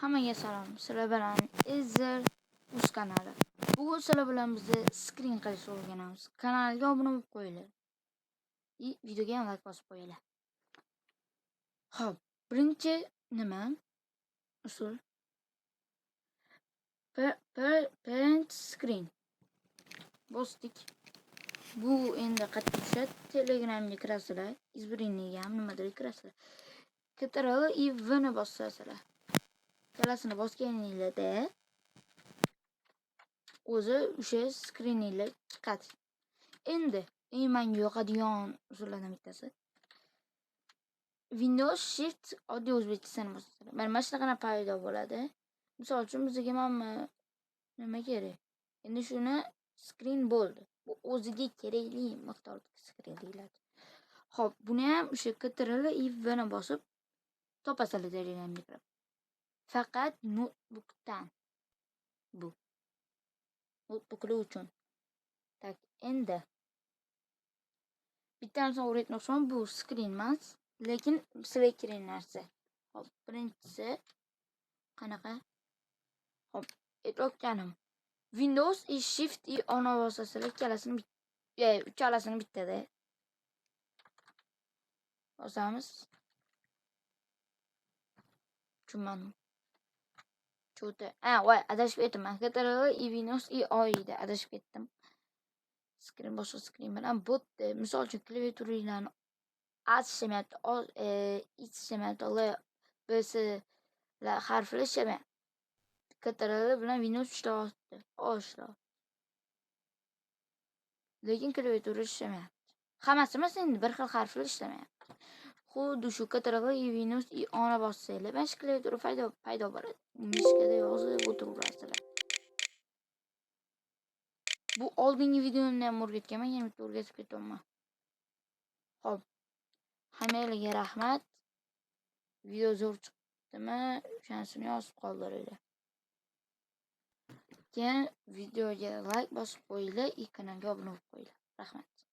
Hammaga salom. Sizlar bilan Ezer Uz kanali. Bugun sizlar bilan bizni screen qilishni o'rganamiz. Kanalga obuna bo'lib qo'yinglar. Videoga ham like bosib qo'yinglar. Xo'p, birinchi nima? Usul. Parent screen. Bosdik. Bu endi qattiq tushadi. Telegramga kirasizlar. Izbiriniga ham nimadir kirasizlar. Ctrl и V ni bosasizlar. Kalasini bosganingizda o'zi o'sha skrininglar chiqadi. Endi menga yoqadigan usullardan bittasi Windows Shift oddiy o'zbekchasini bosasizlar. Mana shunaqa paydo bo'ladi. Misol uchun bizga mana nima kerak? Endi shuni screen bo'ldi. Bu o'ziga kerakli miqdordagi screen deyiladi. Xo'p, buni ham o'sha Ctrl и V ni bosib topasizlar Telegramga kirib. Faqat notebookdan bu. Notebooklar uchun. Tak, endi bittanisini o'rgatmoqchiman, bu screen emas, lekin sizlar kerak narsa. Hop, birinchisi qanaqa? Hop, aytayotganim. Windows и Shift и ona bosasizlar, uchalasini bittada bosamiz. Tushunmadim. Cho'ta. Voy, adashib ketdim. Ctrl и Windows и O edi, adashib ketdim. Screen boshqa screen bilan botdi. Misol uchun klaviaturinglarni ishlamayapti, ishlamayapti, BS harflar ishlamayapti. Ctrl bilan Windows ishlayapti. Ishlayapti. Lekin klaviatura ishlamayapti. Hammasi emas, endi bir xil harflar ishlamayapti. Xuddi shu Ctrl и Windows и ona bossanglar, mana shu klaviatura paydo bo'ladi. Mishkada yozib o'tiraverasizlar. Bu oldingi videomda ham o'rgatganman, yana bitta o'rgatib ketaman. Xo'p. Hammaga rahmat. Video zo'r chiqdimi? O'shanisini yozib qoldiringlar. Keyin videoga like bosib qo'yinglar, kanalga obuna bo'lib qo'yinglar. Rahmat.